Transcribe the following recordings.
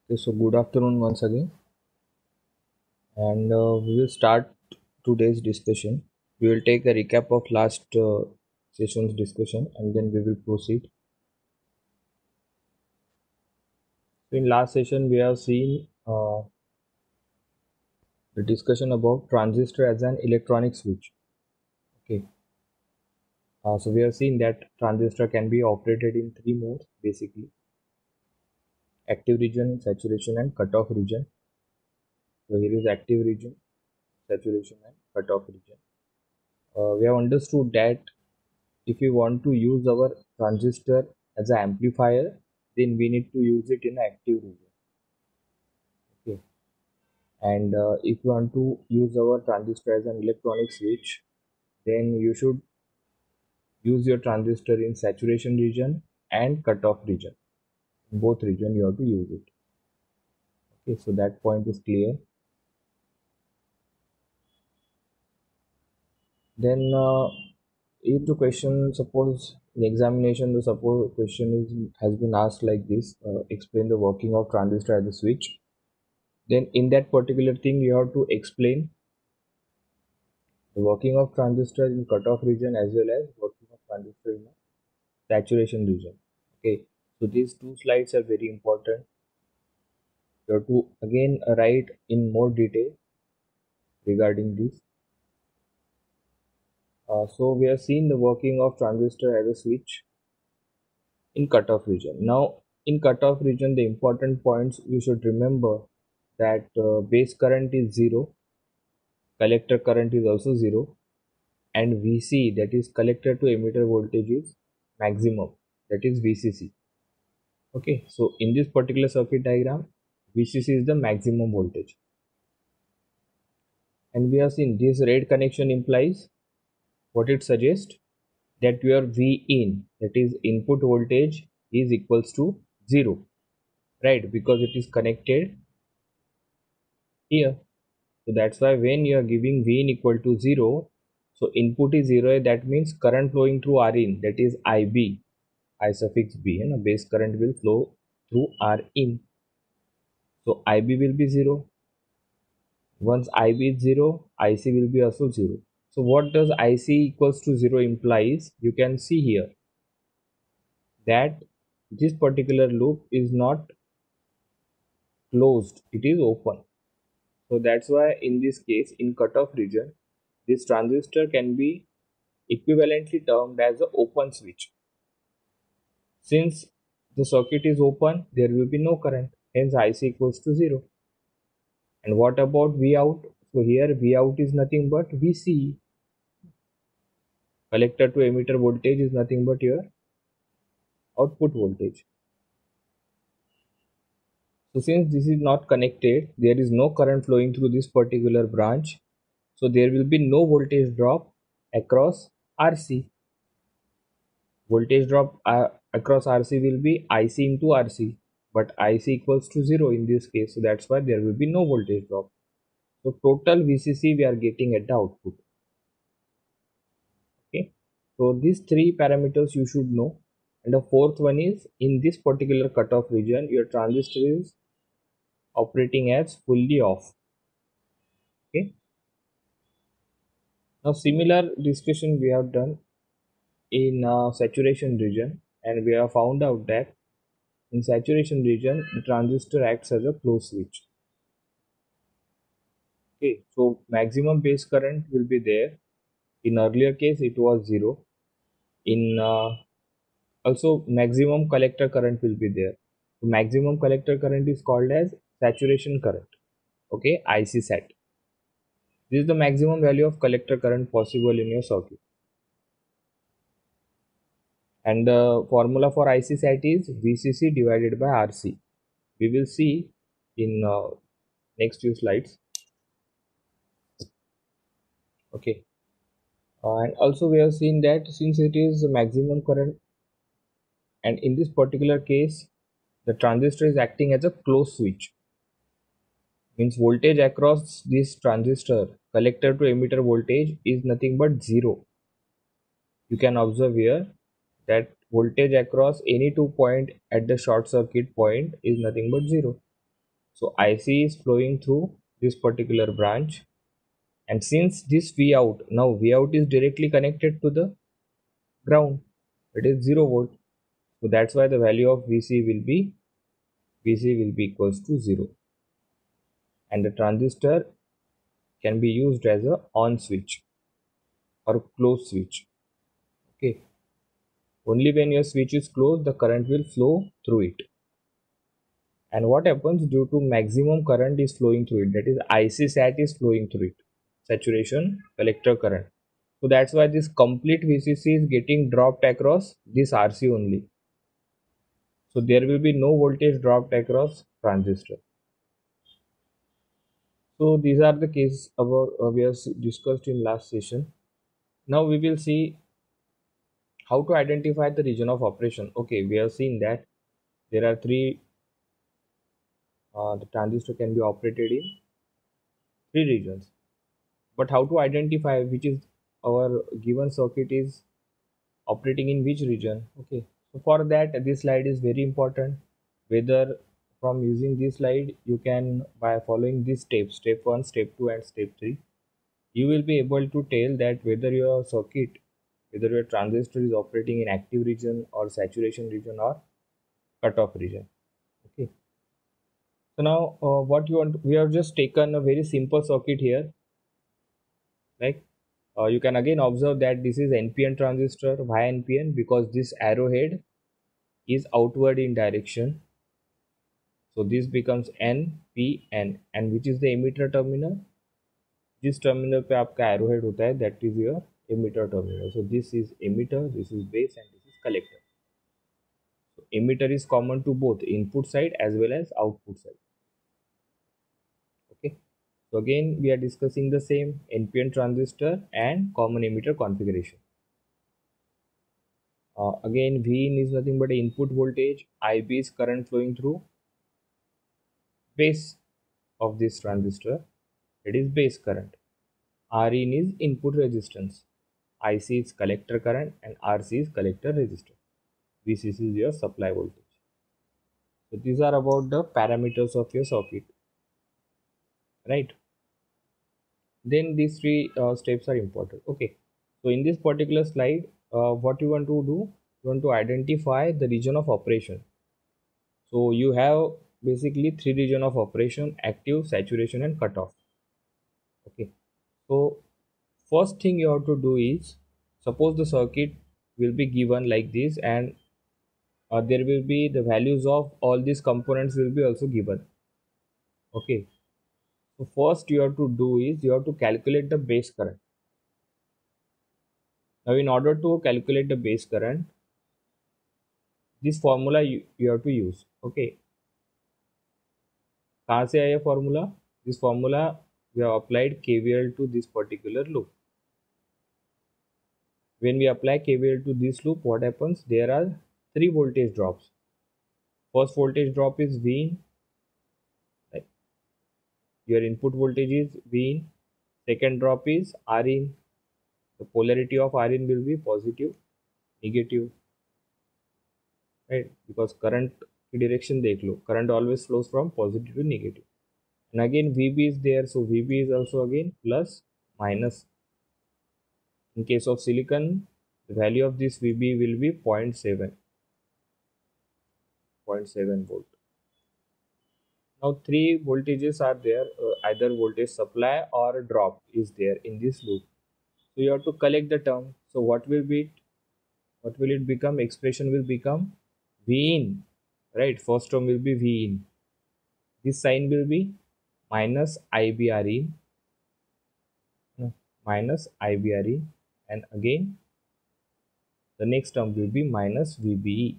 Okay, so good afternoon once again, and we will start today's discussion. We will take a recap of last session's discussion, and then we will proceed. So in last session, we have seen the discussion about transistor as an electronic switch. Okay, so we have seen that transistor can be operated in three modes basically: active region, saturation, and cutoff region. So here is active region, saturation, and cutoff region. We have understood that if we want to use our transistor as an amplifier, then we need to use it in active region. Okay, and if you want to use our transistor as an electronic switch, then you should use your transistor in saturation region and cutoff region. In both region you have to use it. Okay, so that point is clear. Then if the question, suppose in examination the suppose question is has been asked like this: explain the working of transistor as a switch. Then in that particular thing you have to explain the working of transistor in cutoff region as well as working of transistor in saturation region. Okay, so these two slides are very important. You have to again write in more detail regarding this. So we have seen the working of transistor as a switch in cutoff region. Now in cutoff region, the important points you should remember that base current is zero, collector current is also zero, and VC, that is collector to emitter voltage, is maximum, that is VCC. Okay, so in this particular circuit diagram, VCC is the maximum voltage, and we have seen this red connection implies what it suggests, that your V in, that is input voltage, is equals to 0, right? Because it is connected here. So that's why when you are giving V in equal to 0, so input is 0, that means current flowing through R in, that is IB, I suffix B, and a base current will flow through R in. So IB will be 0. Once IB is 0, IC will be also 0. So what does IC equals to 0 implies? You can see here that this particular loop is not closed, it is open. So that's why in this case, in cutoff region, this transistor can be equivalently termed as an open switch. Since the circuit is open, there will be no current, hence IC equals to 0. And what about V out? So here V out is nothing but VC. Collector to emitter voltage is nothing but your output voltage. So since this is not connected, there is no current flowing through this particular branch. So there will be no voltage drop across RC. Voltage drop across RC will be IC into RC. But IC equals to 0 in this case. So that's why there will be no voltage drop. So total VCC we are getting at the output. Okay, so these three parameters you should know, and the fourth one is, in this particular cutoff region your transistor is operating as fully off. Okay, now similar discussion we have done in saturation region, and we have found out that in saturation region the transistor acts as a closed switch. Okay, so maximum base current will be there. In earlier case it was 0. In also maximum collector current will be there. So maximum collector current is called as saturation current. Okay, IC sat. This is the maximum value of collector current possible in your circuit. And the formula for IC sat is VCC divided by RC. We will see in next few slides. Okay, and also we have seen that since it is maximum current, and in this particular case the transistor is acting as a closed switch, means voltage across this transistor, collector to emitter voltage, is nothing but 0. You can observe here that voltage across any 2 point at the short circuit point is nothing but 0. So IC is flowing through this particular branch, and since this V out, now V out is directly connected to the ground, it is 0 volt. So that's why the value of VC will be equals to 0, and the transistor can be used as a on switch or close switch. Okay, only when your switch is closed the current will flow through it. And what happens due to maximum current is flowing through it, that is IC sat is flowing through it, saturation collector current. So that's why this complete VCC is getting dropped across this RC only. So there will be no voltage dropped across transistor. So these are the cases about we have discussed in last session. Now we will see how to identify the region of operation. Okay, we have seen that there are three, the transistor can be operated in three regions. But how to identify which is our given circuit is operating in which region? Okay, so for that this slide is very important. Whether from using this slide you can, by following these steps, step 1, step 2 and step 3, you will be able to tell that whether your circuit, whether your transistor is operating in active region or saturation region or cutoff region. Okay, so now what you want, we have just taken a very simple circuit here, like you can again observe that this is NPN transistor. Why NPN? Because this arrowhead is outward in direction, so this becomes NPN, and which is the emitter terminal? जिस terminal पे आपका arrowhead होता है that is your emitter terminal. So this is emitter, this is base and this is collector. So emitter is common to both input side as well as output side. Okay, so again we are discussing the same NPN transistor and common emitter configuration. Again Vin is nothing but input voltage, IB is current flowing through base of this transistor, it is base current. Rin is input resistance, IC is collector current and RC is collector resistance. VCC is your supply voltage. So these are about the parameters of your circuit, right? Then these three steps are important. Okay, so in this particular slide, what you want to do, you want to identify the region of operation. So you have basically three region of operation: active, saturation and cutoff. Okay, so first thing you have to do is, suppose the circuit will be given like this, and there will be the values of all these components will be also given. Okay, so first you have to do is you have to calculate the base current. Now in order to calculate the base current, this formula you have to use. Okay, कहाँ से आया formula? This formula we have applied KVL to this particular loop. When we apply KVL to this loop, what happens? There are three voltage drops. First voltage drop is Vin, right? Your input voltage is Vin. Second drop is Rin. The polarity of Rin will be positive, negative, right? Because current की direction देख लो, current always flows from positive to negative. And again VB is there, so VB is also again plus minus. In case of silicon, the value of this VB will be 0.7 volt. Now three voltages are there, either voltage supply or drop is there in this loop. So you have to collect the term. So what will be it? What will it become? Expression will become V in, right? First term will be V in. This sign will be minus IBR in, minus IBR in, and again the next term will be minus VBE.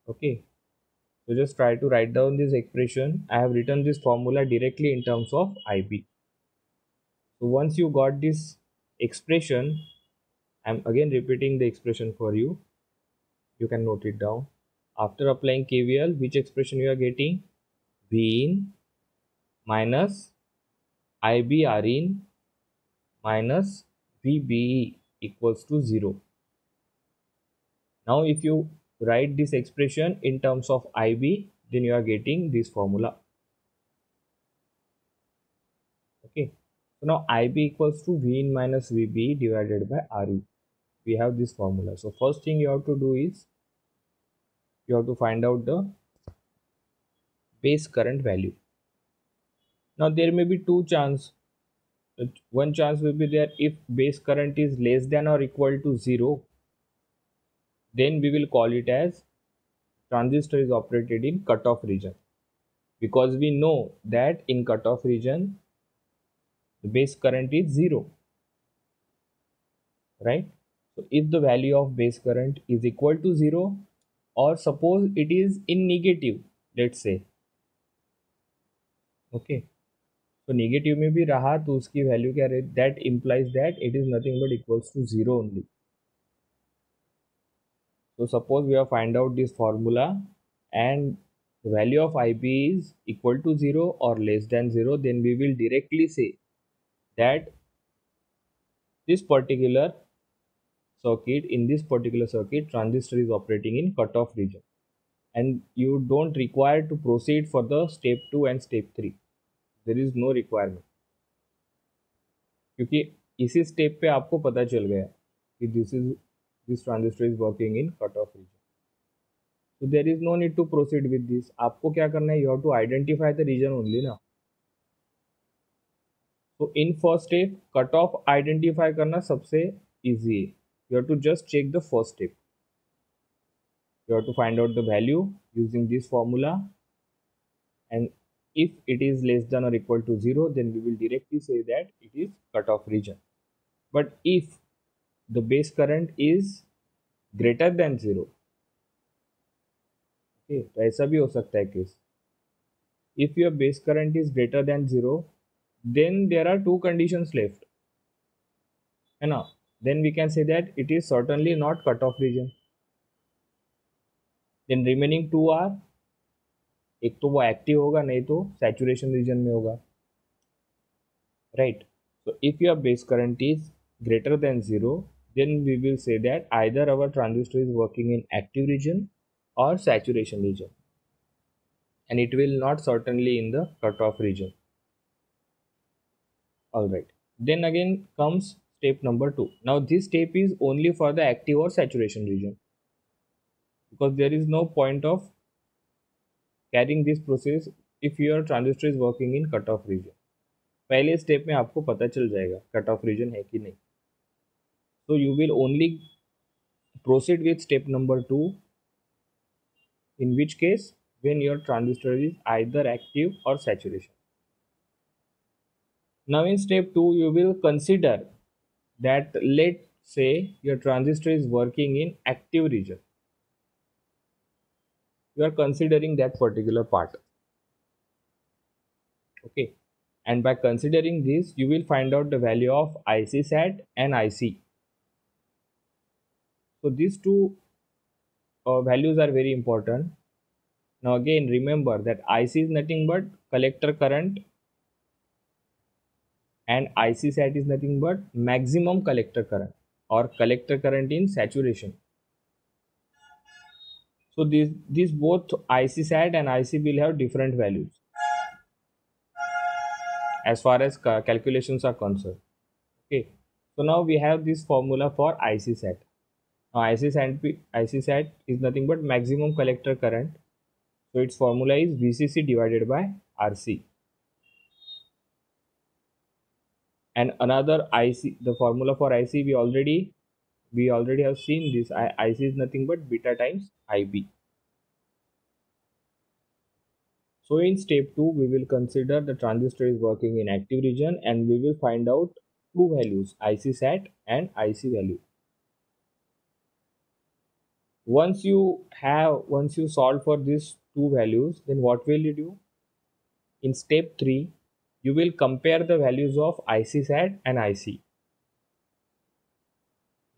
Okay, so just try to write down this expression. I have written this formula directly in terms of IB. So once you got this expression, I'm again repeating the expression for you. You can note it down. After applying KVL, which expression you are getting? V in minus IBR in minus VBE equals to 0. Now if you write this expression in terms of IB, then you are getting this formula. Okay, so now IB equals to V in minus VB divided by RE. We have this formula. So first thing you have to do is you have to find out the base current value. Now there may be two chances. One chance will be there, if base current is less than or equal to 0, then we will call it as transistor is operated in cutoff region, because we know that in cutoff region the base current is 0, right? So if the value of base current is equal to 0, or suppose it is in negative, let's say, okay, so negative में भी रहा तो उसकी value क्या रहे, that implies that it is nothing but equals to 0 only. So suppose we have find out this formula and the value of IB is equal to 0 or less than 0, then we will directly say that this particular circuit, in this particular circuit, transistor is operating in cutoff region, and you don't require to proceed for the step 2 and step 3. There is no requirement, क्योंकि इसी step पे आपको पता चल गया कि this transistor is working in cutoff region. So there is no need to proceed with this. आपको क्या करना है, you have to identify the region only ना. So in first step cutoff identify करना सबसे easy है. You have to just check the first step. You have to find out the value using this formula, and if it is less than or equal to 0, then we will directly say that it is cutoff region. But if the base current is greater than 0, okay, तो ऐसा भी हो सकता है case. If your base current is greater than 0, then there are two conditions left, है ना. Then we can say that it is certainly not cutoff region. Then remaining two are, एक तो वो एक्टिव होगा, नहीं तो सैचुरेशन रीजन में होगा, right. So if your base current is greater than 0, then we will say that either our transistor is working in active region or saturation region, and it will not certainly in the cutoff region. All right, then again comes step number 2. Now this step is only for the active or saturation region, because there is no point of carrying this process if your transistor is working in cutoff region. पहले step में आपको पता चल जाएगा cut off reason है कि नहीं. So you will only proceed with step number 2, in which case when your transistor is either active or saturation. Now in step 2 you will consider that, let's say your transistor is working in active region. You are considering that particular part, okay, and by considering this you will find out the value of IC sat and IC. So these two values are very important. Now again remember that IC is nothing but collector current and IC sat is nothing but maximum collector current or collector current in saturation. So these both IC sat and IC will have different values as far as calculations are concerned. Okay, so now we have this formula for IC sat. Now IC sat is nothing but maximum collector current. So its formula is VCC divided by RC. And another IC, the formula for IC we already have seen this. IC is nothing but beta times IB. So in step 2 we will consider the transistor is working in active region, and we will find out two values, IC sat and IC value. Once you solve for these two values, then what will you do? In step 3 you will compare the values of IC sat and IC.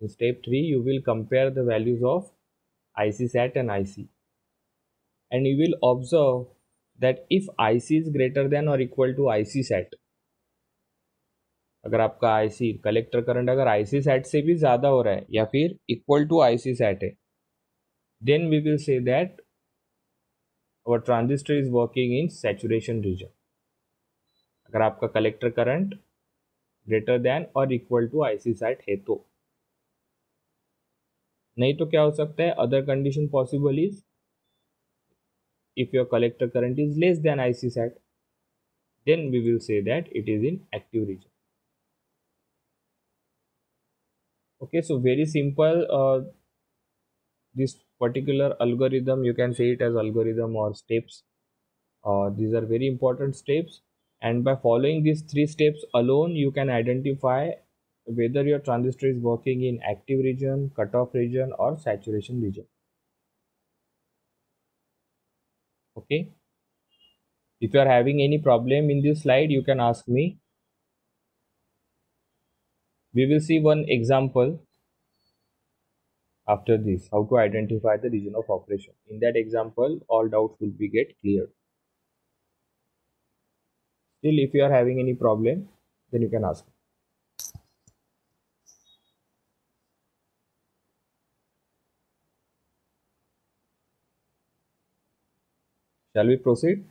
In step 3 you will compare the values of IC sat and IC, and you will observe that if IC is greater than or equal to IC sat, अगर आपका IC collector current अगर IC sat से भी ज़्यादा हो रहा है या फिर इक्वल टू IC sat है, then we will say that our transistor is working in saturation region. अगर आपका कलेक्टर करंट ग्रेटर देन और इक्वल टू आईसी सेट है तो, नहीं तो क्या हो सकता है, other condition possible is if your collector current is less than IC set, then we will say that it is in active region. Okay, so very simple. This particular algorithm, you can say it as algorithm or steps. These are very important steps, and by following these three steps alone, you can identify whether your transistor is working in active region, cutoff region, or saturation region. Okay, if you are having any problem in this slide, you can ask me. We will see one example after this, how to identify the region of operation. In that example, all doubts will be get cleared. Still, if you are having any problem, then you can ask. Shall we proceed?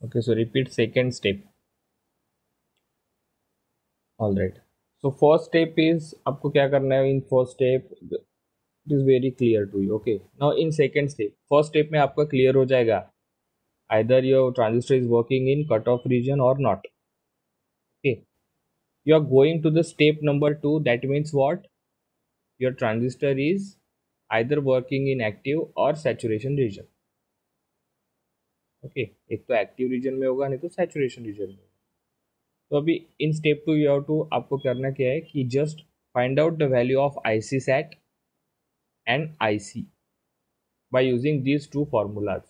Okay, so repeat second step. All right. So first step is आपको क्या करना है? In first step, it is very clear to you. Okay. Now in second step, first step में आपका clear हो जाएगा. Either your transistor is working in cutoff region or not. Okay. You are going to the step number 2. That means what? Your transistor is either working in active or saturation region. Okay, एक तो active region में होगा, नहीं तो saturation region में होगा. तो अभी in step two you have to आपको करना क्या है कि just find out the value of IC set and IC by using these two formulas.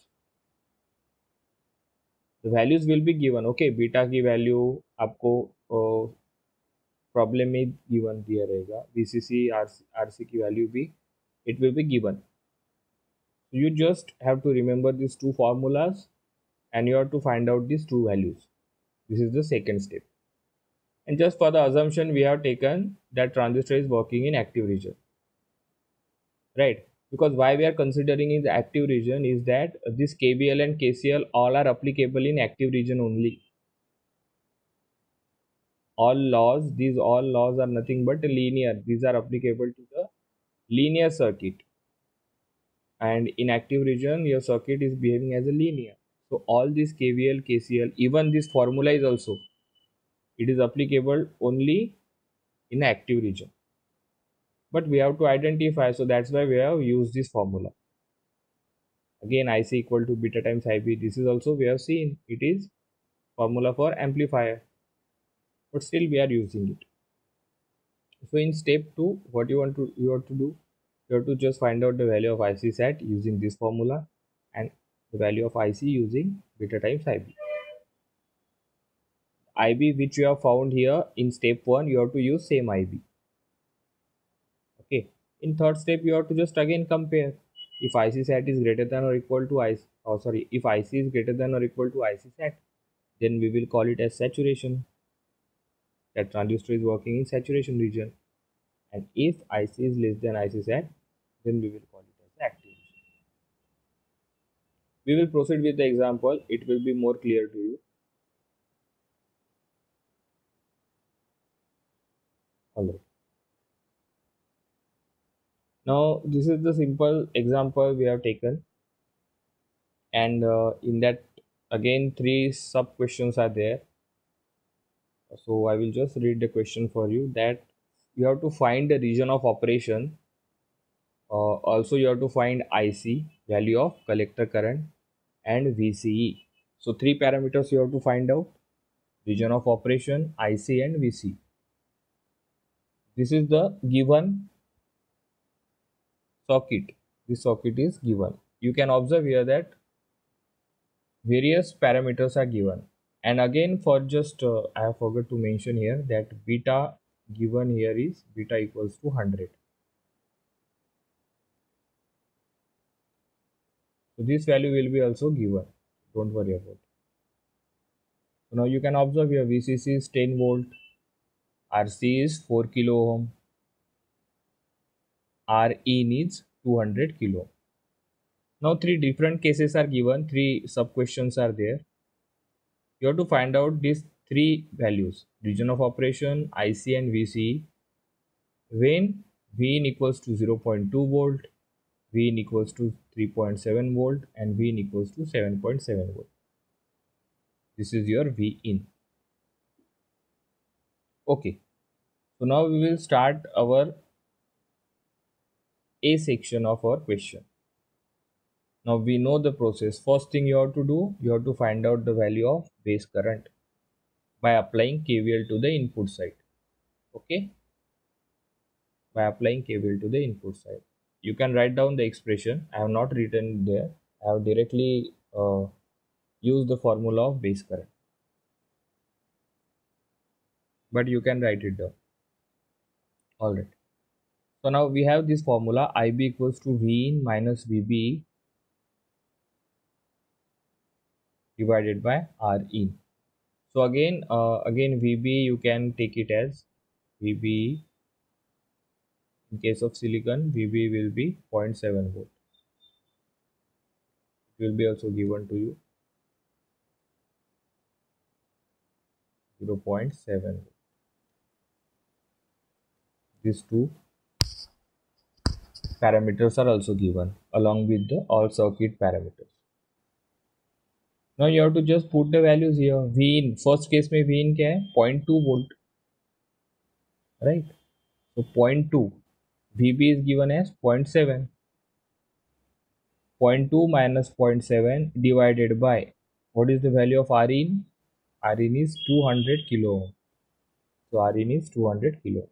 The values will be given. Okay, beta की वैल्यू आपको प्रॉब्लम में गिवन दिया रहेगा, वीसीसी आरसी की वैल्यू भी it will be given. You just have to remember these two formulas and you have to find out these two values. This is the second step. And just for the assumption, we have taken that transistor is working in active region, right? Because why we are considering in the active region is that this KVL and KCL all are applicable in active region only. All laws are nothing but linear. These are applicable to the linear circuit. And in active region, your circuit is behaving as a linear. So all this KVL, KCL, even this formula is also, it is applicable only in active region. But we have to identify, so that's why we have used this formula. Again, IC equal to beta times IB. This is also we have seen, it is formula for amplifier. But still we are using it. So in step 2, what you have to do, you have to just find out the value of IC set using this formula and the value of IC using beta times IB. IB which you have found here in step 1, you have to use same IB. Okay. In third step, you have to just again compare. If IC set is greater than or equal to IC, if IC is greater than or equal to IC set, then we will call it as saturation. That transistor is working in saturation region. And if IC is less than IC set, then we will call it as active region. We will proceed with the example. It will be more clear to you. Alright. Now this is the simple example we have taken, and in that again 3 sub questions are there. So I will just read the question for you, that you have to find the region of operation. Also you have to find IC, value of collector current, and VCE. So 3 parameters you have to find out: region of operation, IC, and VC. This is the given circuit. This circuit is given. You can observe here that various parameters are given. And again, for just I have forgot to mention here that beta given here is beta equals to 100. So this value will be also given. Don't worry about it. So now you can observe here VCC is 10 volt, RC is 4 kilo ohm, RE needs 200 kilo. Now three different cases are given, three sub questions are there. You have to find out these three values: region of operation, IC and VCE, when Vin equals to 0.2 volt, Vin equals to 3.7 volt, and Vin equals to 7.7 volt. This is your Vin. Okay, so now we will start our A section of our question. Now we know the process. First thing you have to do, you have to find out the value of base current by applying KVL to the input side. Okay, by applying KVL to the input side. You can write down the expression. I have not written there. I have directly used the formula of base current. But you can write it down. Alright. So now we have this formula IB equals to V in minus VB divided by R in. So again VB you can take it as VB. In case of silicon, VB will be 0.7 volt. It will be also given to you 0.7 volt. These two parameters are also given along with the all circuit parameters. Now you have to just put the values here. V in first case में V in क्या है 0.2 volt, right? So 0.2 VB is given as 0.7. 0.2 minus 0.7 divided by what is the value of R in? R in is 200 kilo ohm. So R in is 200 kilo,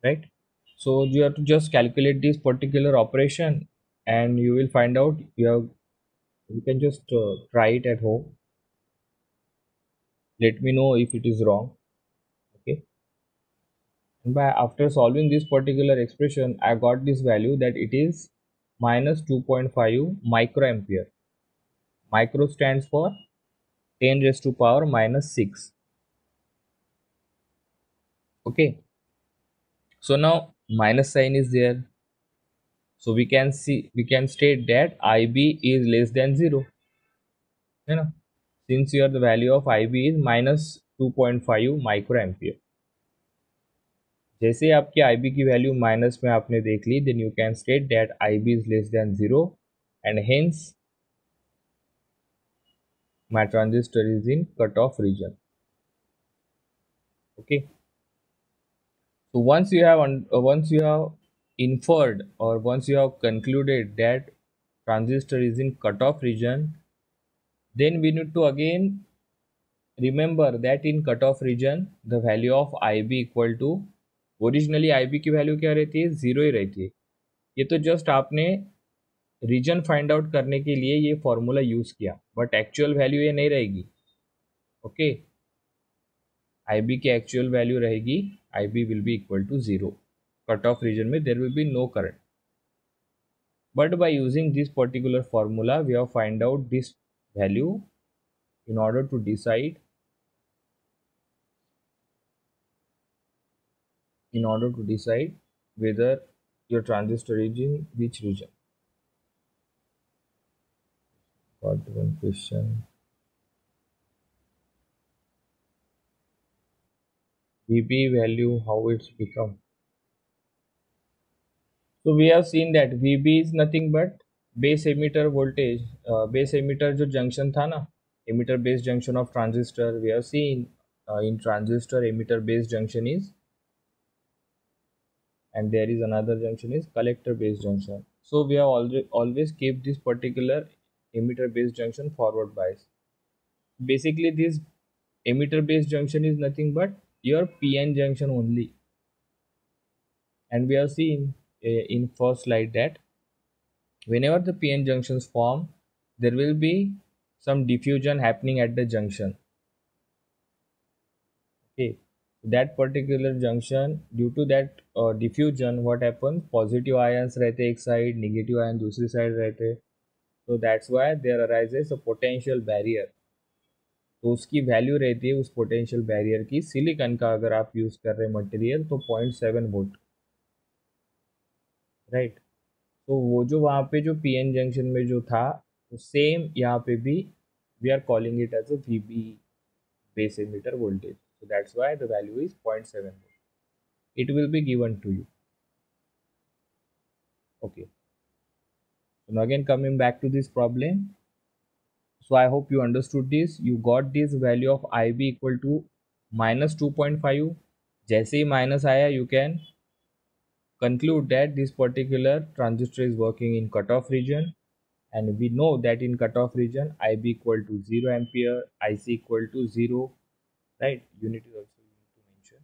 right? So you have to just calculate this particular operation and you will find out. You can just try it at home. Let me know if it is wrong. Okay, and by after solving this particular expression I got this value that it is minus 2.5 microampere. Micro stands for 10 raised to power minus 6. Okay, so now minus sign is there, so we can state that IB is less than 0, you know, since here the value of IB is minus 2.5 microampere. जैसे आपकी IB की value minus में आपने देख ली, then you can state that IB is less than 0 and hence my transistor is in cutoff region. Okay, so once you have inferred or once you have concluded that transistor is in cutoff region, then we need to again remember that in cutoff region the value of IB equal to, originally IB की value क्या रहती है 0 ही रहती है. ये तो just आपने reason find out करने के लिए ये फॉर्मूला यूज किया, बट एक्चुअल वैल्यू ये नहीं रहेगी. ओके, IB की एक्चुअल वैल्यू रहेगी IB will be equal to 0. Cut off region में there will be no current, but by using this particular formula we have find out this value in order to decide whether your transistor is in which region. Got one question. VB value, how it's become. So we have seen that VB is nothing but base emitter voltage. Base emitter जो junction था ना, emitter base junction of transistor, we have seen in transistor emitter base junction is, and there is another junction is collector base junction. So we have always kept this particular emitter base junction forward bias. Basically this emitter base junction is nothing but your PN junction only, and we have seen in first slide that whenever the PN junctions form there will be some diffusion happening at the junction. Okay, That particular junction, due to that diffusion, what happens, positive ions रहते एक side, negative ion दूसरी side रहते. So that's why there arises a potential barrier. तो उसकी value रहती है उस potential barrier की, सिलिकॉन का अगर आप यूज कर रहे हैं मटेरियल तो 0.7 वोल्ट, राइट. तो वो जो वहाँ पे जो पीएन जंक्शन में जो था, वो सेम यहाँ पे भी we are calling it as a VB, base emitter voltage. So that's why the value is 0.7 volt. It will be given to you. Okay. So now again coming back to this problem. So I hope you understood this. You got this value of IB equal to -2.5. जैसे ही minus आया, you can conclude that this particular transistor is working in cutoff region, and we know that in cutoff region IB equal to 0 ampere, IC equal to 0, right. Unit is also you need to mention.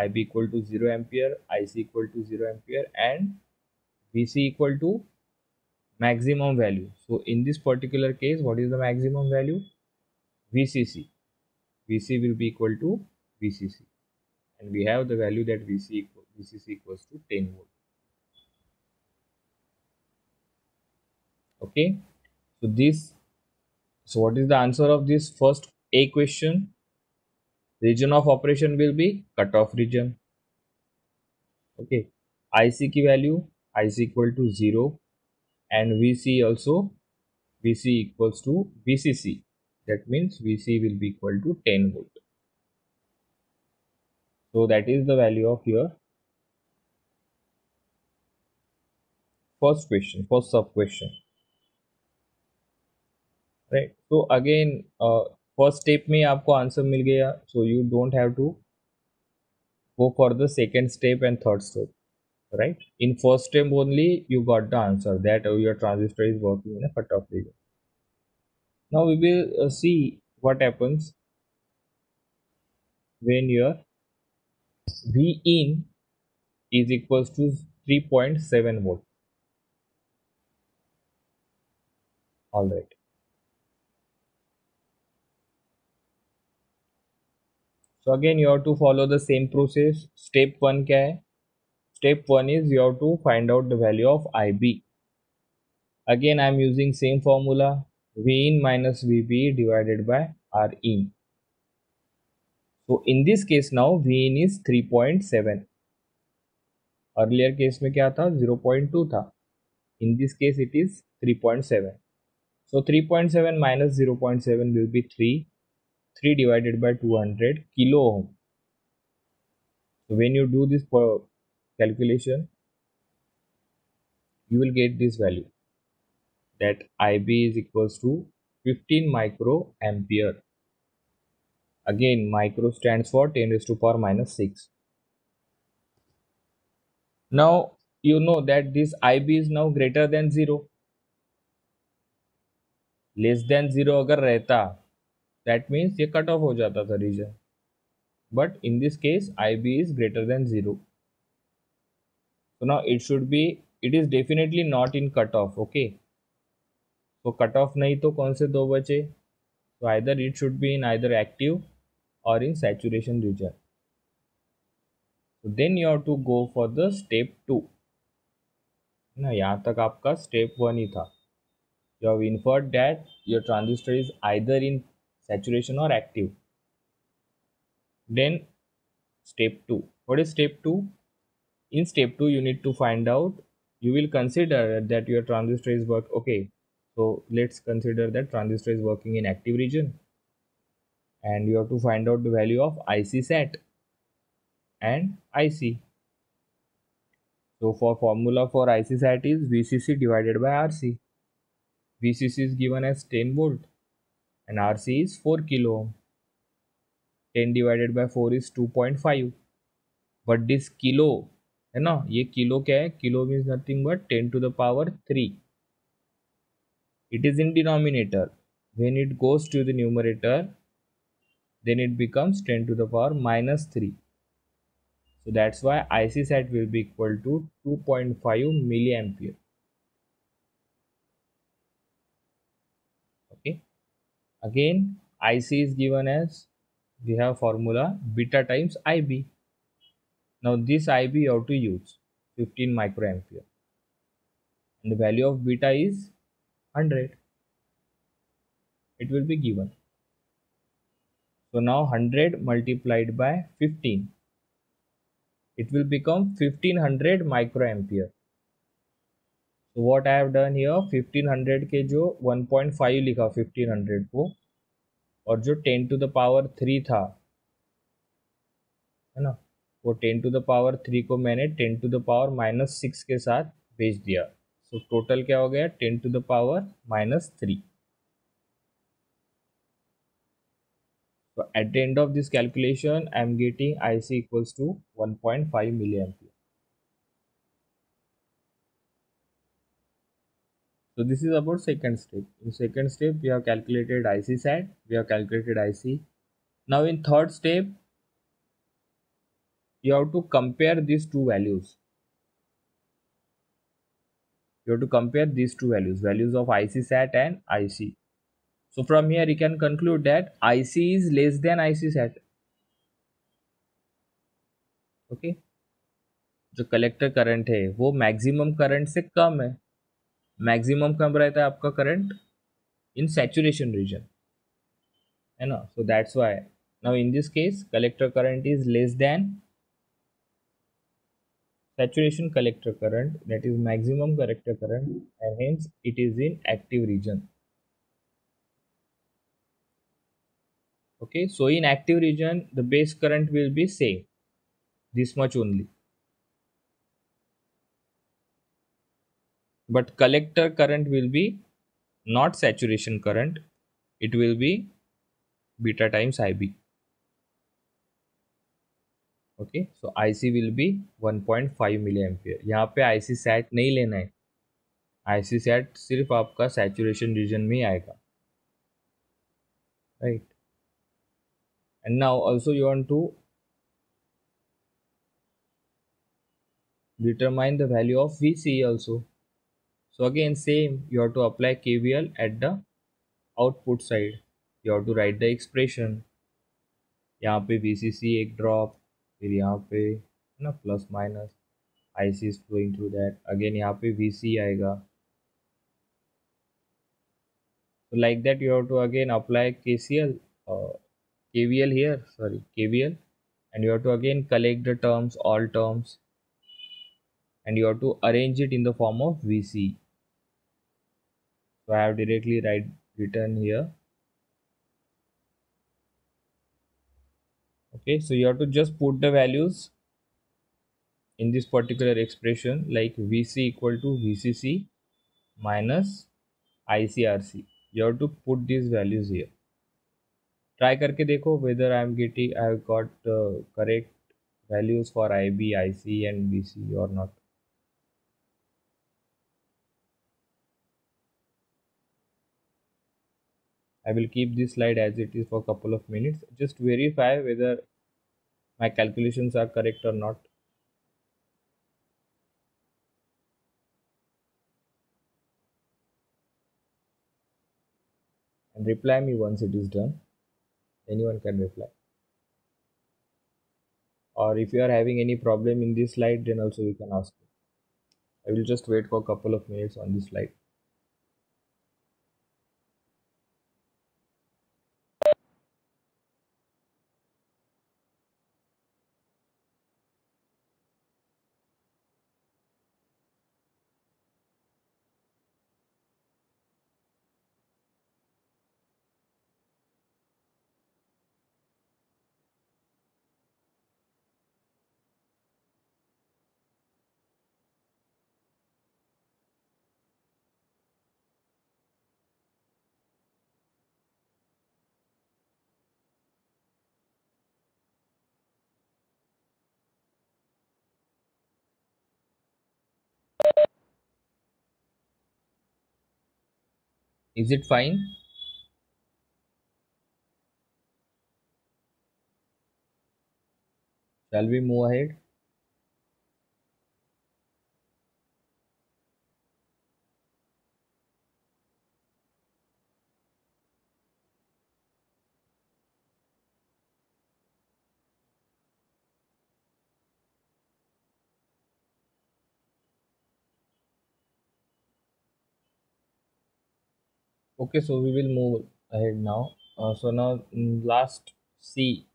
IB equal to 0 ampere, IC equal to 0 ampere, and VC equal to maximum value. So in this particular case, what is the maximum value? VCC. VC will be equal to VCC, and we have the value that VCC equals to 10 volt. Okay. So this. So what is the answer of this first A question? Region of operation will be cutoff region. Okay. IC की value, IC equal to 0, and VC also, VC equals to VCC. That means VC will be equal to 10 volt. So that is the value of your first question, first sub question, right. So again, first step में आपको answer मिल गया, so you don't have to go for the second step and third step, right. In first step only you got the answer that your transistor is working in a cutoff region. Now we will see what happens when your V in is equals to 3.7 volt. All right. So again you have to follow the same process. Step 1 क्या है? Step 1 is you have to find out the value of IB. Again I am using same formula, V in minus VB divided by R in. So in this case now V in is 3.7. Earlier case में क्या था? 0.2 था. In this case it is 3.7. So 3.7 minus 0.7 will be 3. 3 divided by 200 kilo ohm. So when you do this calculation, you will get this value, that IB is equals to 15 micro ampere. Again, micro stands for 10 raised to power minus 6. Now you know that this IB is now greater than 0. Less than 0 अगर रहता, that means ये cut off हो जाता था region. But in this case IB is greater than 0. So now it is definitely not in cutoff. Okay. So cutoff नहीं तो कौन से दो बचे? So either it should be in either active or in saturation region. So then you have to go for the step 2. ना यहाँ तक आपका step 1 ही था. You have inferred that your transistor is either in saturation or active. Then step 2. What is step 2? In step 2 you need to find out, you will consider that your transistor is okay. So let's consider that transistor is working in active region, and you have to find out the value of IC sat and IC. So for formula for IC sat is VCC divided by RC. VCC is given as 10 volt and RC is 4 kilo ohm. 10 divided by 4 is 2.5. But this kilo है ना, ये kilo क्या है? Kilo means nothing but 10 to the power 3. It is in denominator. When it goes to the numerator, then it becomes 10 to the power minus 3. So that's why IC sat will be equal to 2.5 milliampere. Okay. Again, IC is given as We have formula beta times IB. Now this IB you have to use 15 microampere, and the value of beta is 100. It will be given. So now 100 multiplied by 15, it will become 1500 microampere. So what I have done here, 1500 के जो 1.5 लिखा 1500 को, और जो 10 to the power 3 था, है ना, वो 10 to the power 3 को मैंने 10 to the power -6 के साथ भेज दिया. सो टोटल क्या हो गया, 10 to the power -3. So at the end of this calculation, I am getting IC equals to 1.5 milliampere. So this is about second step. In second step, we have calculated IC SAT, we have calculated IC. Now in third step, you have to compare these two values. You have to compare these two values, values of IC SAT and IC. So from here, you can conclude that IC is less than IC SAT. Okay. जो collector current है वो maximum current से कम है. Maximum कब रहता है आपका current, इन saturation region, है ना. So that's why now in this case collector current is less than saturation collector current, that is maximum collector current, and hence it is in active region. Okay, so in active region the base current will be same, this much only, but collector current will be not saturation current, it will be beta times IB. Okay, so IC will be 1.5 milliampere. यहाँ पे IC set नहीं लेना है, IC set सिर्फ आपका saturation region में ही आएगा, right. And now also you want to determine the value of VC also. So again same, you have to apply KVL at the output side. You have to write the expression. यहाँ पे VCC एक drop, फिर यहाँ पे है ना plus minus, IC is flowing through that. Again यहाँ पे VC आएगा. So like that you have to again apply KCL, KVL here, sorry KVL, and you have to again collect the terms, all terms, and you have to arrange it in the form of VC. So I have directly written here. Okay, so you have to just put the values in this particular expression, like VC equal to VCC minus ICRC. You have to put these values here. Try करके देखो whether I have got correct values for IB, IC and VC or not. I will keep this slide as it is for a couple of minutes. Just verify whether my calculations are correct or not. And reply me once it is done. Anyone can reply. Or if you are having any problem in this slide, then also you can ask me. I will just wait for a couple of minutes on this slide. Is it fine? Shall we move ahead? Okay, so we will move ahead now. So now last C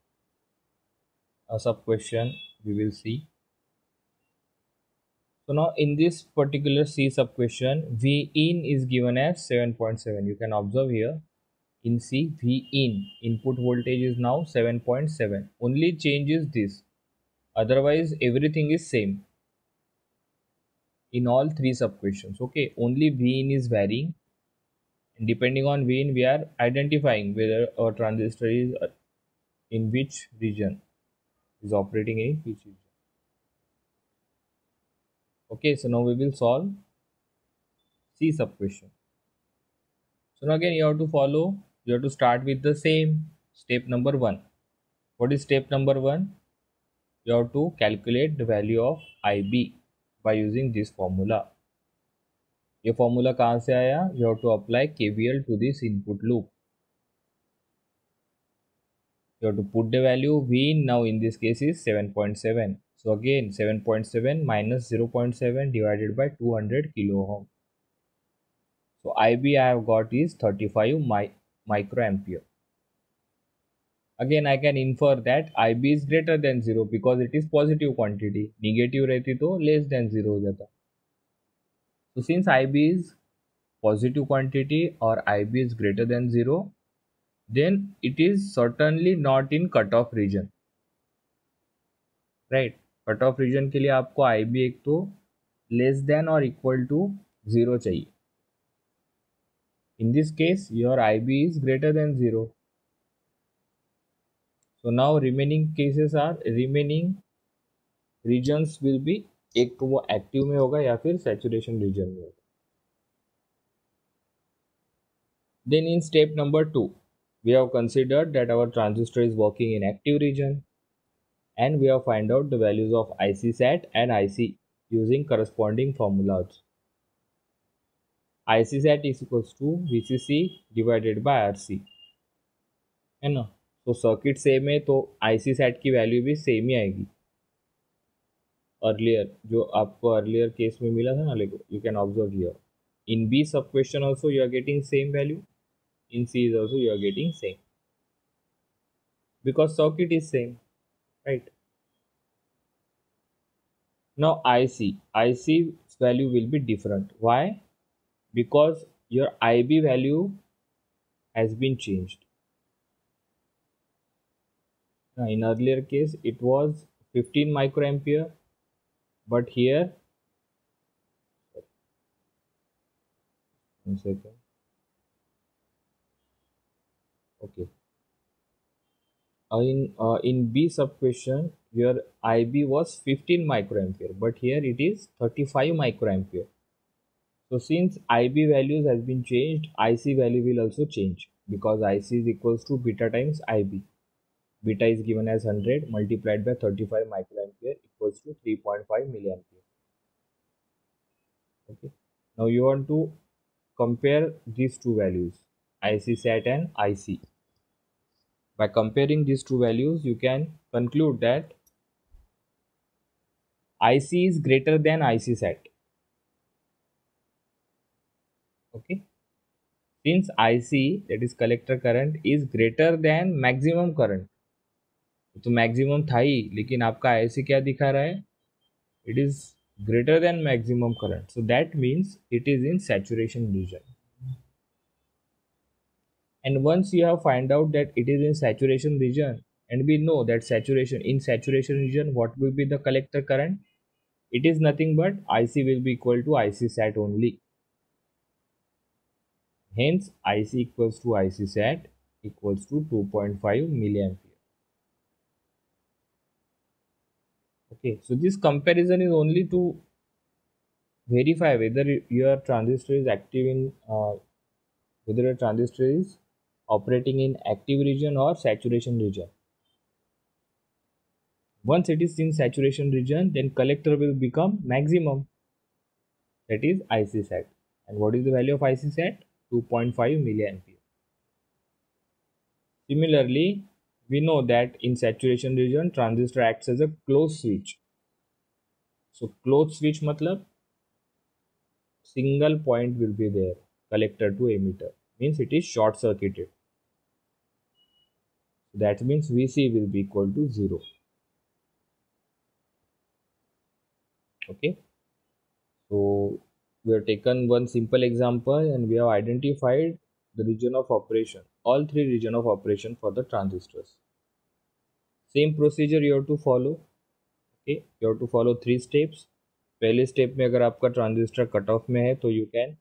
sub question we will see. So now in this particular C sub question, V in is given as 7.7. You can observe here in C, V in input voltage is now 7.7. Only change is this. Otherwise, everything is same in all three sub questions. Okay, only V in is varying. And depending on V in, we are identifying whether our transistor is in which region, is operating in which region. Okay, so now we will solve C sub question. So now again you have to follow, you have to start with the same step number 1. What is step number 1? You have to calculate the value of IB by using this formula. ये formula कहाँ से आया? You have to apply KVL to this input loop. You have to put the value V in, now in this case is 7.7. So again 7.7 minus 0.7 divided by 200 kilo ohm. So IB I have got is 35 microampere. Again I can infer that IB is greater than 0 because it is positive quantity. Negative रहती तो less than 0 हो जाता. So since IB is positive quantity or IB is greater than 0, then it is certainly not in cutoff region. Right? Cutoff region के लिए आपको IB एक तो less than or equal to 0 चाहिए. In this case, your IB is greater than 0. So now remaining cases are, remaining regions will be, एक तो वो active में होगा या फिर सैचुरेशन रीजन में होगा. Then in step number 2, we have considered that our transistor is working in active region and we have find out the values of IC sat and IC using corresponding formulas. IC sat is equals to VCC divided by RC, है ना. तो circuit same है तो IC sat की value भी same ही आएगी. Earlier जो आपको अर्लियर केस में मिला था ना, like you can observe here in B sub question also you are getting same value, in C is also you are getting same because circuit is same, right? Now IC's value will be different. Why? Because your IB value has been changed. Now in earlier case it was 15 microampere, but here, one second, okay, in B sub question your IB was 15 microampere, but here it is 35 microampere. So since IB values has been changed, IC value will also change because IC is equals to beta times IB. Beta is given as 100 multiplied by 35 microampere equals to 3.5 milliampere. Okay. Now you want to compare these two values, IC sat and IC. By comparing these two values, you can conclude that IC is greater than IC sat. Okay. Since IC, that is collector current, is greater than maximum current, तो maximum था ही, लेकिन आपका ऐसे क्या दिखा रहा है, it is greater than maximum current. So that means it is in saturation region. And once you have find out that it is in saturation region, and we know that saturation region, what will be the collector current? It is nothing but IC will be equal to IC sat only. Hence IC equals to IC sat equals to 2.5 milliampere. Okay, so this comparison is only to verify whether your transistor is active in whether a transistor is operating in active region or saturation region. Once it is in saturation region, then collector will become maximum, that is IC sat. And what is the value of IC sat? 2.5 milliampere. Similarly, we know that in saturation region transistor acts as a closed switch. So closed switch matlab single point will be there, collector to emitter, means it is short circuited. That means Vc will be equal to 0. Okay, so we have taken one simple example and we have identified the region of operation, all three region of operation for the transistors. Same procedure you have to follow. Okay, you have to follow 3 steps. पहले step में अगर आपका transistor cut off में है तो you can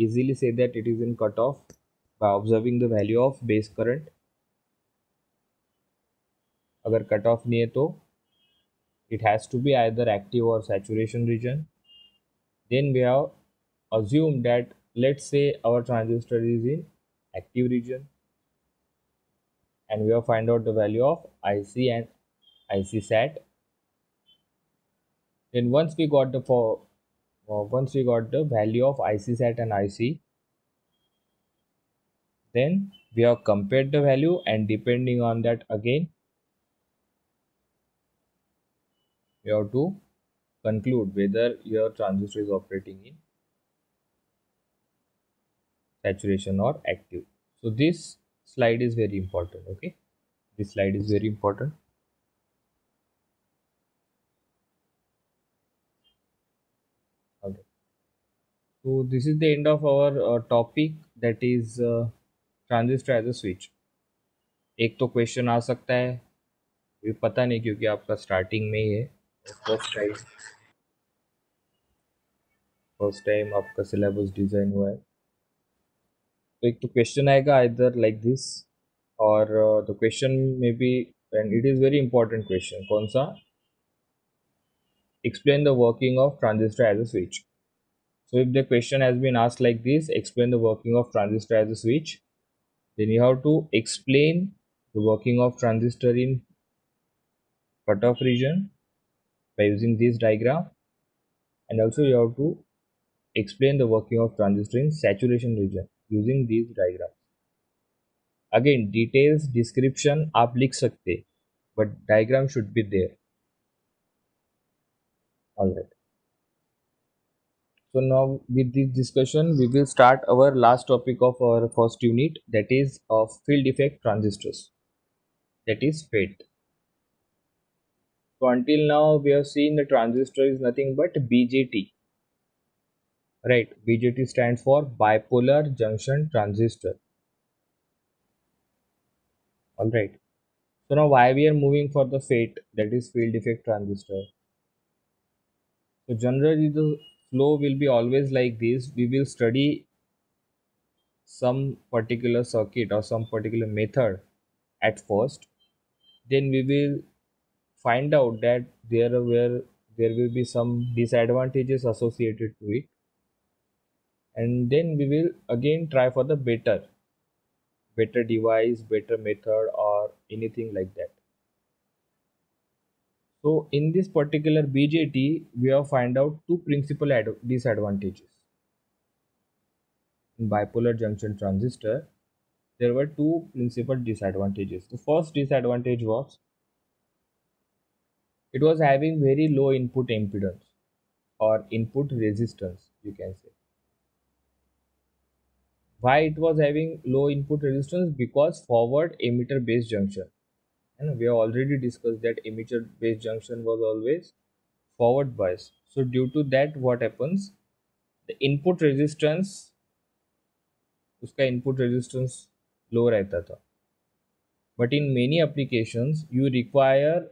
easily say that it is in cutoff by observing the value of base current. अगर cut off नहीं है तो it has to be either active or saturation region. Then we have assumed that, let's say our transistor is in active region and we have find out the value of IC and IC sat. Then once we got the value of IC sat and IC, then we have compared the value, and depending on that again you have to conclude whether your transistor is operating in saturation or active. So this slide is very important. Okay, this slide is very important. Okay, so this is the end of our topic, that is transistor as a switch. एक तो question आ सकता है, ये पता नहीं क्योंकि आपका starting में ही है, फर्स्ट टाइम आपका सिलेबस डिजाइन हुआ है, तो एक तो क्वेश्चन आएगा इधर लाइक दिस, और द क्वेश्चन में B, and it is very important question, कौन सा, explain the working of transistor as a switch. So if the question has been asked like this, explain the working of transistor as a switch, then you have to explain the working of transistor in cutoff region by using this diagram, and also you have to explain the working of transistor in saturation region using these diagrams. Again, details description आप लिख सकते, but diagram should be there. Alright. So now with this discussion, we will start our last topic of our first unit, that is of field effect transistors, that is FET. So until now we have seen the transistor is nothing but BJT, right? BJT stands for bipolar junction transistor. Alright. So now why we are moving for the FET, that is field effect transistor. So generally the flow will be always like this. We will study some particular circuit or some particular method at first, then we will find out that there will be some disadvantages associated to it, and then we will again try for the better device, better method, or anything like that. So in this particular BJT we have find out two principal disadvantages. In bipolar junction transistor there were two principal disadvantages. The first disadvantage was it was having very low input impedance or input resistance, you can say. Why it was having low input resistance? Because forward emitter base junction, and we have already discussed that emitter base junction was always forward bias. So due to that what happens, the input resistance, उसका input resistance low रहता था, but in many applications you require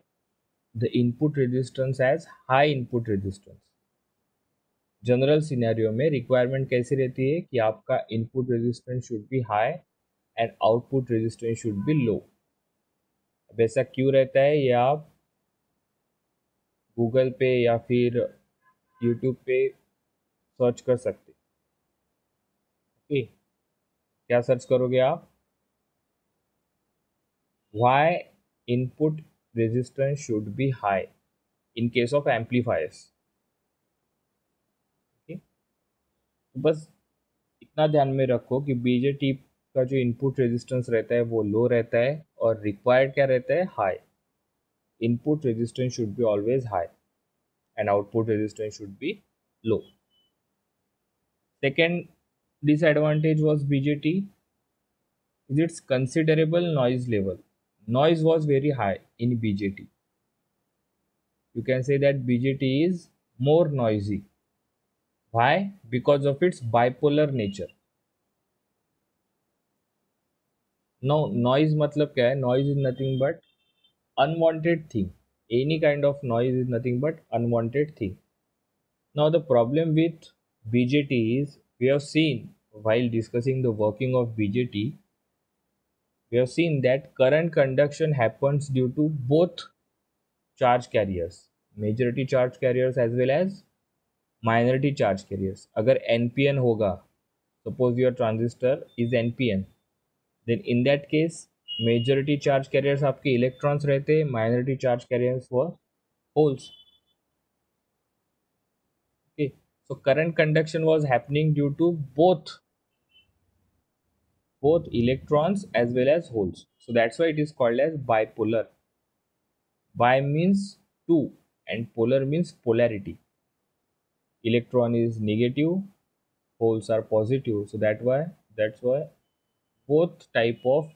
the input resistance as high input resistance. General scenario में requirement कैसी रहती है कि आपका input resistance should be high and output resistance should be low. अब ऐसा क्यों रहता है ये आप गूगल पे या फिर यूट्यूब पे सर्च कर सकते. ओके, क्या सर्च करोगे आप? Why input resistance should be high in case of amplifiers. Okay, तो बस इतना ध्यान में रखो कि बीजेटी का जो इनपुट रेजिस्टेंस रहता है वो लो रहता है और रिक्वायर्ड क्या रहता है? High. Input resistance should be always high and output resistance should be low. Second disadvantage was BJT is its considerable noise level. Noise was very high in BJT. You can say that BJT is more noisy. Why? Because of its bipolar nature. Now, noise matlab kya hai? Noise is nothing but unwanted thing. Any kind of noise is nothing but unwanted thing. Now, the problem with BJT is we have seen while discussing the working of BJT, we have seen that current conduction happens due to both charge carriers, majority charge carriers as well as minority charge carriers. अगर NPN होगा, suppose your transistor is NPN, then in that case majority charge carriers आपके electrons रहते, minority charge carriers were holes. Okay, so current conduction was happening due to both electrons as well as holes. So that's why it is called as bipolar. Bi means two and polar means polarity. Electron is negative, holes are positive. So that's why both type of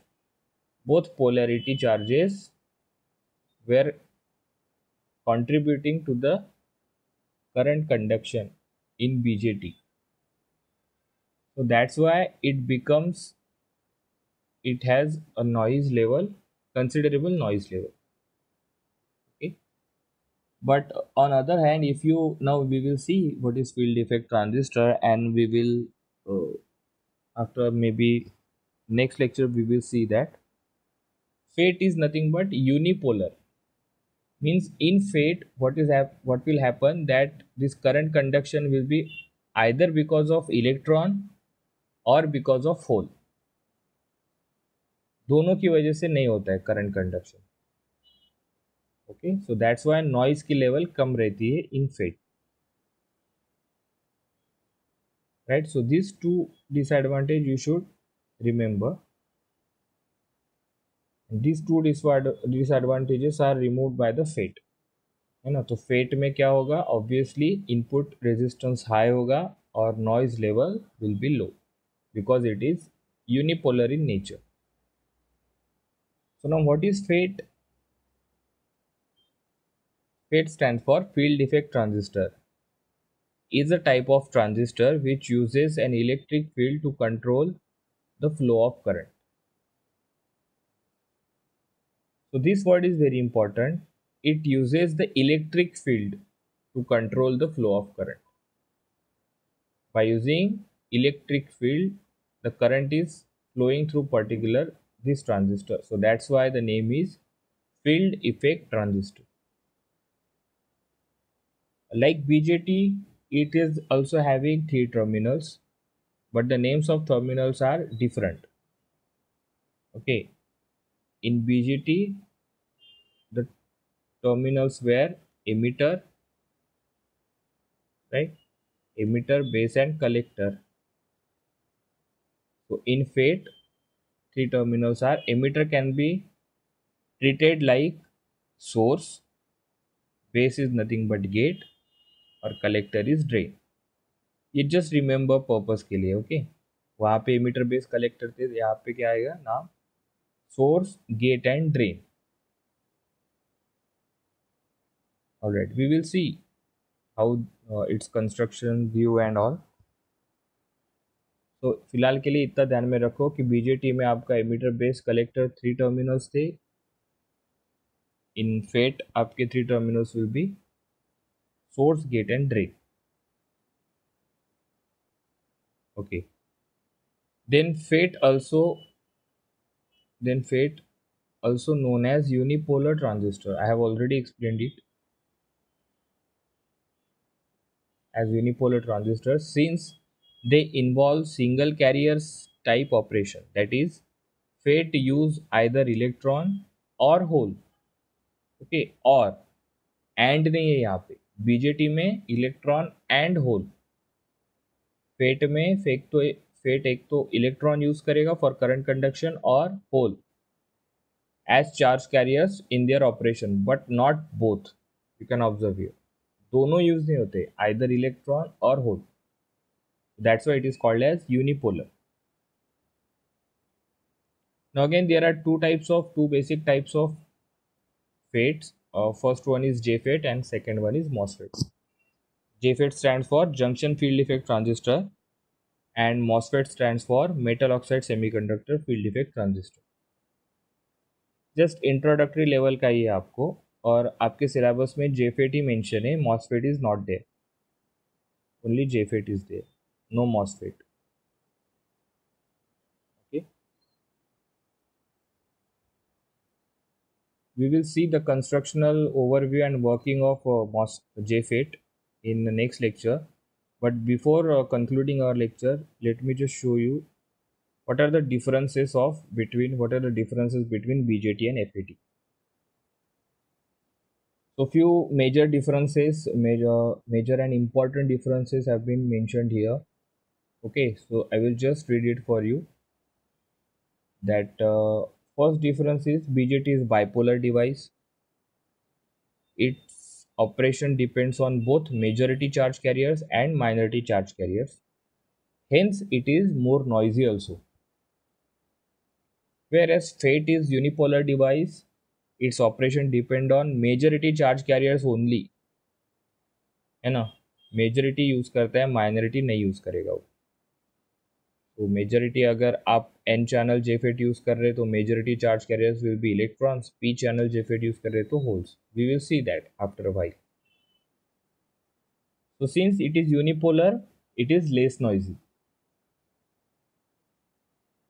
both polarity charges were contributing to the current conduction in BJT. So that's why it has a noise level, considerable noise level. Okay. But on other hand, if you now we will see what is field effect transistor, and we will after maybe next lecture we will see that FET is nothing but unipolar. Means in FET what will happen that this current conduction will be either because of electron or because of hole. दोनों की वजह से नहीं होता है current conduction. Okay, so that's why noise की level कम रहती है इन FET. Right, so these two disadvantage you should remember. These two disadvantages are removed by the FET, है ना. तो FET में क्या होगा, ऑब्वियसली इनपुट रेजिस्टेंस हाई होगा और noise level will be low because it is unipolar in nature. So now what is FET? FET stands for field effect transistor. Is a type of transistor which uses an electric field to control the flow of current. So this word is very important. It uses the electric field to control the flow of current. By using electric field, the current is flowing through particular this transistor. So that's why the name is field effect transistor. Like BJT, it is also having 3 terminals, but the names of terminals are different. Okay, in BJT, the terminals were emitter, right? Emitter, base and collector. So in FET, 3 terminals are emitter can be treated like source, base is nothing but gate और collector is drain. ये just remember purpose के लिए. Okay, वहाँ पे emitter base collector थे, यहाँ पे क्या आएगा नाम, source, gate and drain. Alright, we will see how its construction, view and all. तो फिलहाल के लिए इतना ध्यान में रखो कि बीजेटी में आपका एमिटर बेस कलेक्टर 3 टर्मिनल्स थे. इन FET आपके 3 terminals will be source, gate and drain. Okay, then FET also known as unipolar transistor. I have already explained it as unipolar transistor since they involve single carriers type operation. That is, FET use either electron or hole. Okay, और and नहीं है यहाँ पे. BJT में electron and hole. FET में FET एक तो electron use करेगा फॉर करंट कंडक्शन और hole as charge carriers in their operation, but not both. You can observe here दोनों यूज नहीं होते, आइदर इलेक्ट्रॉन और hole. That's why it is called as unipolar. Now again, there are two basic types of FETs. First one is JFET and second one is MOSFET. JFET stands for junction field effect transistor and MOSFET stands for metal oxide semiconductor field effect transistor. Just introductory level का ही है आपको, और आपके syllabus में JFET ही mention है, MOSFET is not there, only JFET is there, no MOSFET. Okay, we will see the constructional overview and working of JFET in the next lecture. But before concluding our lecture, let me just show you what are the differences between BJT and FET. So few major and important differences have been mentioned here. Okay, so I will just read it for you. That first difference is BJT is bipolar device. Its operation depends on both majority charge carriers and minority charge carriers. Hence, it is more noisy also. Whereas FET is unipolar device, its operation depend on majority charge carriers only, है ना. Majority use करता है, minority नहीं use करेगा वो. तो majority अगर आप एन चैनल जेफेट यूज कर रहे तो majority charge carriers will be electrons, P channel JFET use कर रहे तो holes. We will see that after a while. So since it is unipolar, it is less noisy.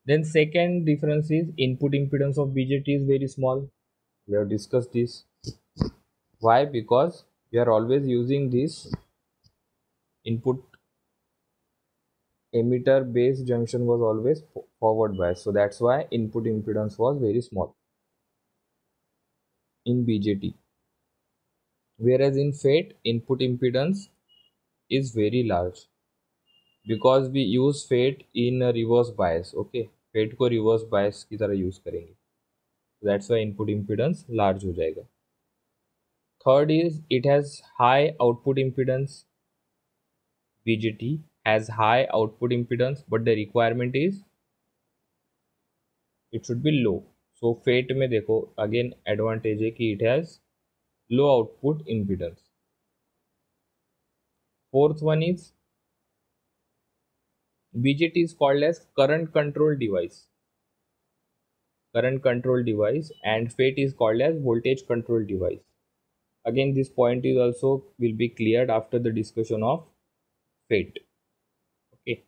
Then second difference is input impedance of BJT is very small. We have discussed this. Why? Because we are always using this input emitter base junction was always forward bias. So that's why input impedance was very small in BJT. Whereas in FET, input impedance is very large because we use FET in a reverse bias. Okay, FET को reverse bias की तरह use करेंगे. That's why input impedance large हो जाएगा. Third is it has high output impedance. BJT has high output impedance, but the requirement is it should be low. So FET में देखो again advantage है कि it has low output impedance. Fourth one is BJT is called as current control device. Current control device, and FET is called as voltage control device. Again, this point is also will be cleared after the discussion of FET. Okay.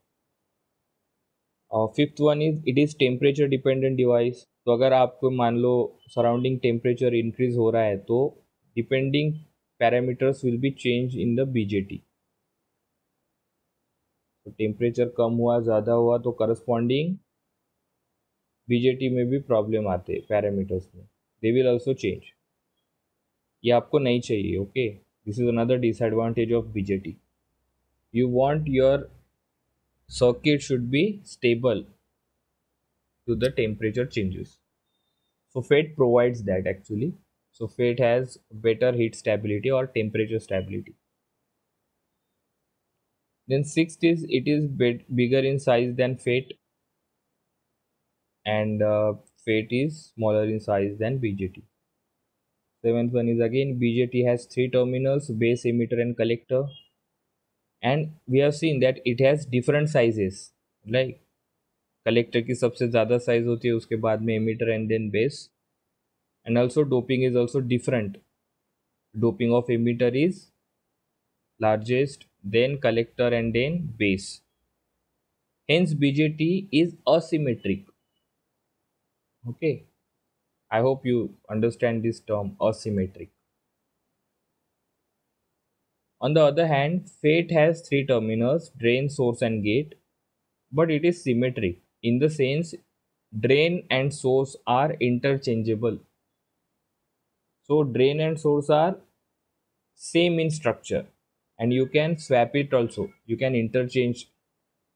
Fifth one is it is temperature dependent device. तो अगर आपको मान लो surrounding temperature increase हो रहा है तो depending parameters will be change in the BJT. तो temperature कम हुआ, ज़्यादा हुआ तो करस्पॉन्डिंग बीजेटी में भी प्रॉब्लम आते हैं पैरामीटर्स में, दे विल ऑल्सो चेंज. ये आपको नहीं चाहिए. Okay, this is another disadvantage of BJT. You want your circuit should be stable to the temperature changes. So FET provides that actually. So FET has better heat stability or temperature stability. Then sixth is it is bigger in size than FET, and FET is smaller in size than BJT. Seventh one is again BJT has three terminals, base, emitter and collector, and we have seen that it has different sizes. Like collector की सबसे ज़्यादा size होती है, उसके बाद में emitter and then base. And also doping is also different. Doping of emitter is largest, then collector and then base. Hence BJT is asymmetric. Okay, I hope you understand this term asymmetric. On the other hand, FET has three terminals, drain, source and gate, but it is symmetric in the sense drain and source are interchangeable. So drain and source are same in structure, and you can swap it also. You can interchange.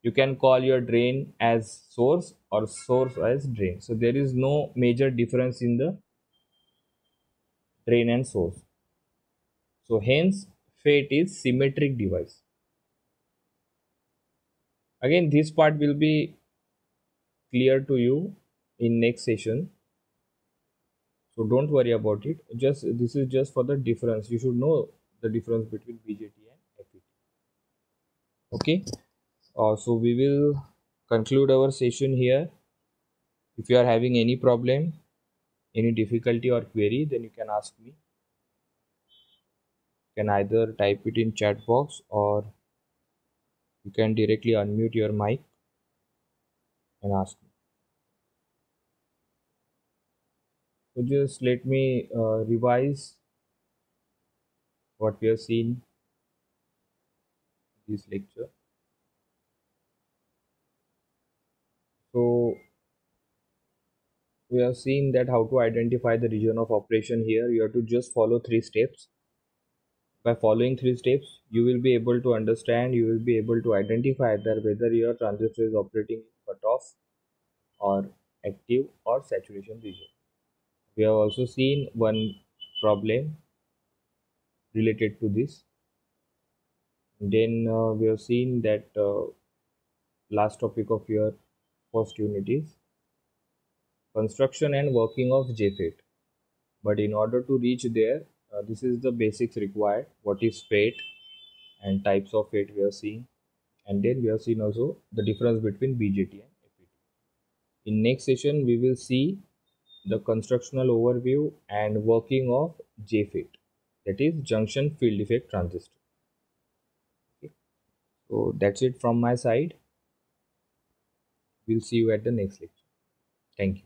You can call your drain as source or source as drain. So there is no major difference in the drain and source. So hence FET is symmetric device. Again, this part will be clear to you in next session, so don't worry about it. Just this is just for the difference. You should know the difference between BJT and FET. Okay. So we will conclude our session here. If you are having any problem, any difficulty or query, then you can ask me. You can either type it in chat box or you can directly unmute your mic and ask me. So just let me revise what we have seen in this lecture. So we have seen that how to identify the region of operation. Here you have to just follow 3 steps. By following 3 steps, you will be able to understand, you will be able to identify that whether your transistor is operating in cutoff or active or saturation region. We have also seen one problem related to this. Then we have seen that last topic of your first unit is construction and working of JFET. But in order to reach there, this is the basics required. What is FET and types of FET we are seeing, and then we have seen also the difference between BJT and FET. In next session, we will see the constructional overview and working of JFET, that is junction field effect transistor. Okay. So that's it from my side. We'll see you at the next lecture. Thank you.